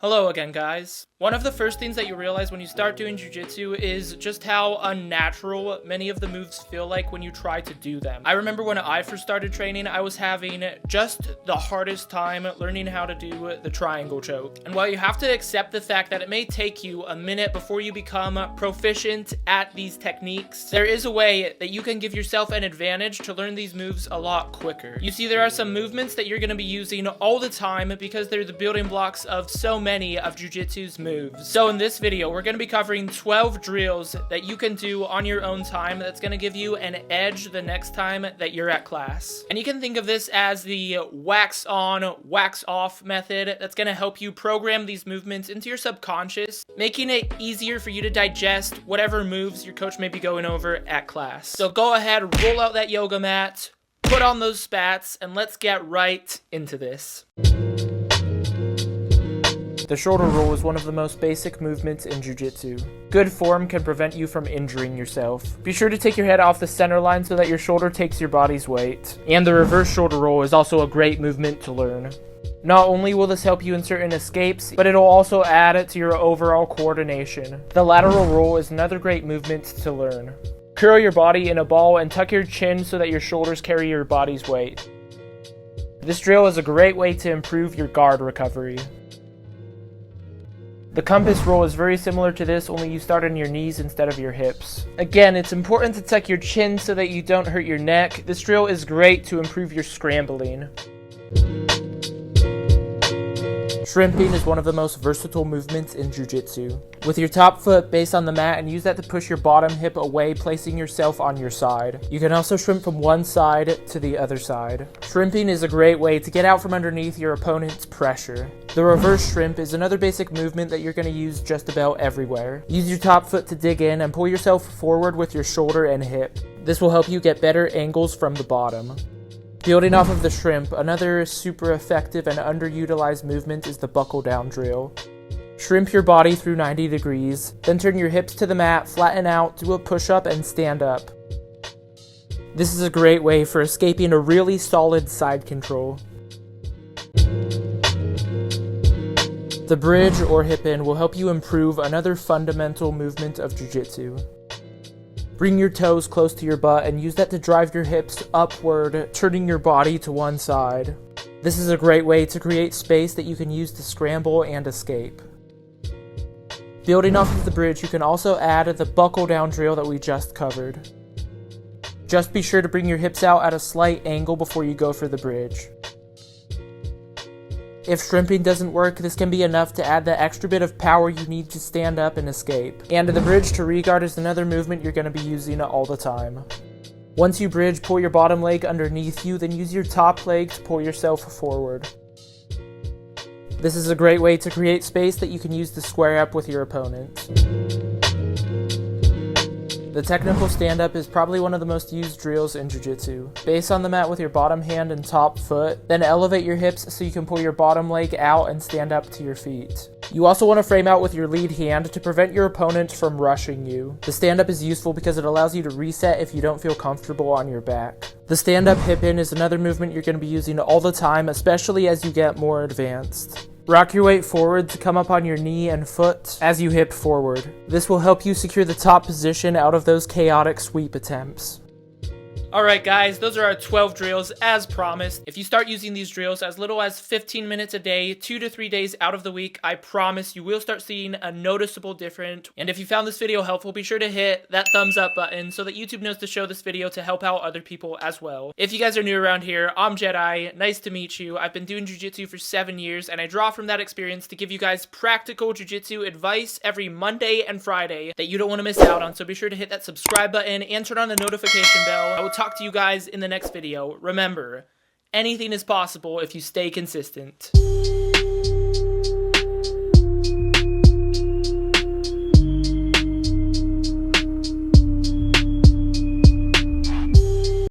Hello again, guys. One of the first things that you realize when you start doing jiu-jitsu is just how unnatural many of the moves feel like when you try to do them. I remember when I first started training, I was having just the hardest time learning how to do the triangle choke. And while you have to accept the fact that it may take you a minute before you become proficient at these techniques, there is a way that you can give yourself an advantage to learn these moves a lot quicker. You see, there are some movements that you're going to be using all the time because they're the building blocks of so many of jiu-jitsu's moves. So in this video, we're going to be covering 12 drills that you can do on your own time that's going to give you an edge the next time that you're at class. And you can think of this as the wax on, wax off method that's going to help you program these movements into your subconscious, making it easier for you to digest whatever moves your coach may be going over at class. So go ahead, roll out that yoga mat, put on those spats, and let's get right into this. The shoulder roll is one of the most basic movements in jiu-jitsu. Good form can prevent you from injuring yourself. Be sure to take your head off the center line so that your shoulder takes your body's weight. And the reverse shoulder roll is also a great movement to learn. Not only will this help you in certain escapes, but it'll also add it to your overall coordination. The lateral roll is another great movement to learn. Curl your body in a ball and tuck your chin so that your shoulders carry your body's weight. This drill is a great way to improve your guard recovery. The compass roll is very similar to this, only you start on your knees instead of your hips. Again, it's important to tuck your chin so that you don't hurt your neck. This drill is great to improve your scrambling. Shrimping is one of the most versatile movements in jiu-jitsu. With your top foot based on the mat and use that to push your bottom hip away, placing yourself on your side. You can also shrimp from one side to the other side. Shrimping is a great way to get out from underneath your opponent's pressure. The reverse shrimp is another basic movement that you're going to use just about everywhere. Use your top foot to dig in and pull yourself forward with your shoulder and hip. This will help you get better angles from the bottom. Building off of the shrimp, another super effective and underutilized movement is the buckle down drill. Shrimp your body through 90 degrees, then turn your hips to the mat, flatten out, do a push-up, and stand up. This is a great way for escaping a really solid side control. The bridge or hip in will help you improve another fundamental movement of jiu-jitsu. Bring your toes close to your butt and use that to drive your hips upward, turning your body to one side. This is a great way to create space that you can use to scramble and escape. Building off of the bridge, you can also add the buckle down drill that we just covered. Just be sure to bring your hips out at a slight angle before you go for the bridge. If shrimping doesn't work, this can be enough to add the extra bit of power you need to stand up and escape. And the bridge to regard is another movement you're going to be using all the time. Once you bridge, pull your bottom leg underneath you, then use your top leg to pull yourself forward. This is a great way to create space that you can use to square up with your opponent. The technical stand-up is probably one of the most used drills in jiu-jitsu. Base on the mat with your bottom hand and top foot, then elevate your hips so you can pull your bottom leg out and stand up to your feet. You also want to frame out with your lead hand to prevent your opponent from rushing you. The stand-up is useful because it allows you to reset if you don't feel comfortable on your back. The stand-up hip-in is another movement you're going to be using all the time, especially as you get more advanced. Rock your weight forward to come up on your knee and foot as you hip forward. This will help you secure the top position out of those chaotic sweep attempts. Alright guys, those are our 12 drills as promised. If you start using these drills as little as 15 minutes a day, 2 to 3 days out of the week, I promise you will start seeing a noticeable difference. And if you found this video helpful, be sure to hit that thumbs up button so that YouTube knows to show this video to help out other people as well. If you guys are new around here, I'm Jedi. Nice to meet you. I've been doing jiu-jitsu for 7 years, and I draw from that experience to give you guys practical jiu-jitsu advice every Monday and Friday that you don't want to miss out on. So be sure to hit that subscribe button and turn on the notification bell. I will talk to you guys in the next video. Remember, anything is possible if you stay consistent.